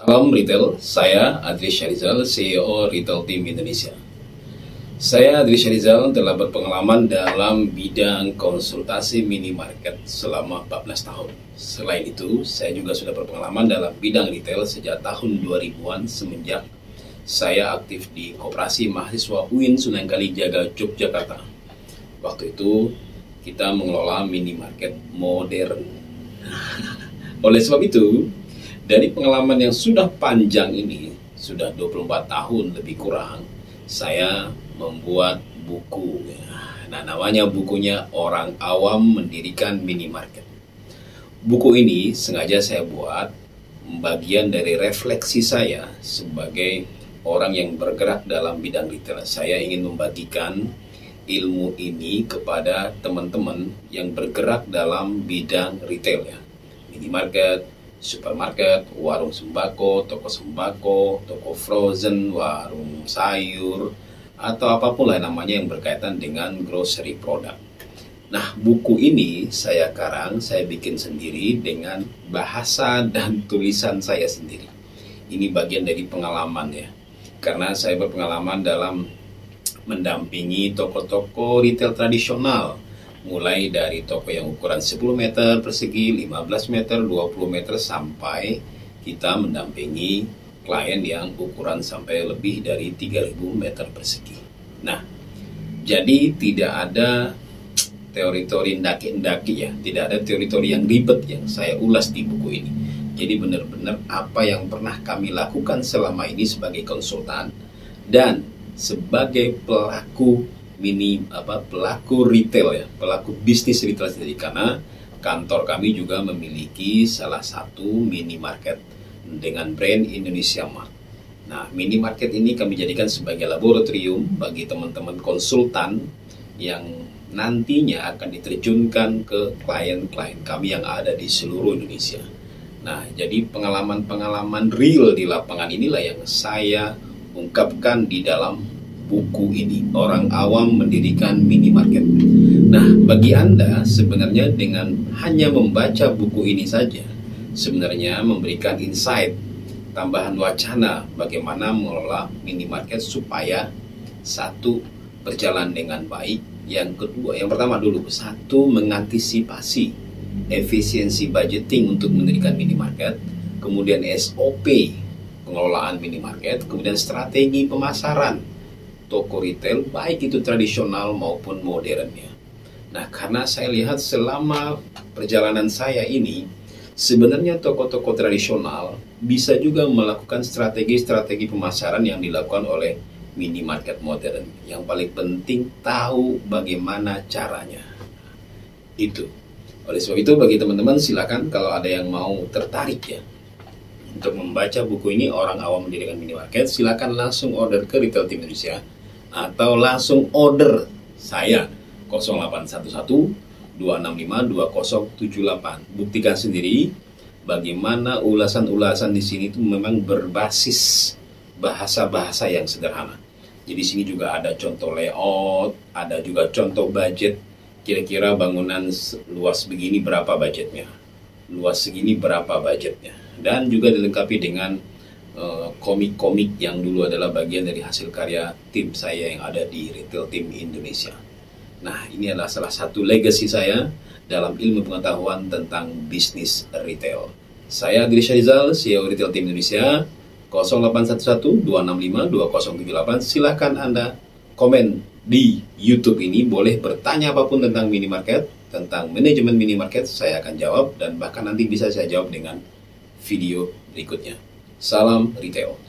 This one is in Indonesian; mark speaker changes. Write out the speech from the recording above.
Speaker 1: Salam Retail, saya Adri Syarizal, CEO Retail Team Indonesia. Saya Adri Syarizal telah berpengalaman dalam bidang konsultasi minimarket selama 14 tahun. Selain itu, saya juga sudah berpengalaman dalam bidang retail sejak tahun 2000-an semenjak saya aktif di Koperasi Mahasiswa UIN Sunan Kalijaga, Yogyakarta. Waktu itu, kita mengelola minimarket modern. Oleh sebab itu, dari pengalaman yang sudah panjang ini, sudah 24 tahun lebih kurang, saya membuat buku. Nah, namanya bukunya Orang Awam Mendirikan Minimarket. Buku ini sengaja saya buat bagian dari refleksi saya sebagai orang yang bergerak dalam bidang retail. Saya ingin membagikan ilmu ini kepada teman-teman yang bergerak dalam bidang retail ya. Minimarket, supermarket, warung sembako, toko frozen, warung sayur, atau apapun lah namanya yang berkaitan dengan grocery product. Nah, buku ini saya bikin sendiri dengan bahasa dan tulisan saya sendiri. Ini bagian dari pengalaman ya, karena saya berpengalaman dalam mendampingi toko-toko retail tradisional, mulai dari toko yang ukuran 10 meter persegi, 15 meter, 20 meter, sampai kita mendampingi klien yang ukuran sampai lebih dari 3000 meter persegi. Nah, jadi tidak ada teori-teori ndaki-ndaki ya, tidak ada teori-teori yang ribet yang saya ulas di buku ini. Jadi benar-benar apa yang pernah kami lakukan selama ini sebagai konsultan dan sebagai pelaku pelaku retail ya, pelaku bisnis retail sendiri, karena kantor kami juga memiliki salah satu minimarket dengan brand Indonesia Mart. Nah, minimarket ini kami jadikan sebagai laboratorium bagi teman-teman konsultan yang nantinya akan diterjunkan ke klien-klien kami yang ada di seluruh Indonesia. Nah, jadi pengalaman-pengalaman real di lapangan inilah yang saya ungkapkan di dalam buku ini, Orang Awam Mendirikan Minimarket. Nah, bagi Anda sebenarnya dengan hanya membaca buku ini saja, sebenarnya memberikan insight, tambahan wacana bagaimana mengelola minimarket supaya satu, berjalan dengan baik. Yang kedua, yang pertama dulu, satu, mengantisipasi efisiensi budgeting untuk mendirikan minimarket, kemudian SOP pengelolaan minimarket, kemudian strategi pemasaran toko retail, baik itu tradisional maupun modern ya. Nah, karena saya lihat selama perjalanan saya ini, sebenarnya toko-toko tradisional bisa juga melakukan strategi-strategi pemasaran yang dilakukan oleh minimarket modern. Yang paling penting tahu bagaimana caranya. Itu. Oleh sebab itu, bagi teman-teman silakan kalau ada yang mau tertarik ya untuk membaca buku ini, Orang Awam Mendirikan Minimarket, silakan langsung order ke Retail Team Indonesia atau langsung order saya 0811 265 2078. Buktikan sendiri bagaimana ulasan-ulasan di sini itu memang berbasis bahasa-bahasa yang sederhana. Jadi di sini juga ada contoh layout, ada juga contoh budget. Kira-kira bangunan luas begini berapa budgetnya? Luas segini berapa budgetnya? Dan juga dilengkapi dengan komik-komik yang dulu adalah bagian dari hasil karya tim saya yang ada di Retail Team Indonesia. Nah, ini adalah salah satu legacy saya dalam ilmu pengetahuan tentang bisnis retail. Saya Adri Syarizal, CEO Retail Team Indonesia, 0811 265 2078. Silakan Anda komen di YouTube ini, boleh bertanya apapun tentang minimarket, tentang manajemen minimarket, saya akan jawab, dan bahkan nanti bisa saya jawab dengan video berikutnya. Salam retail.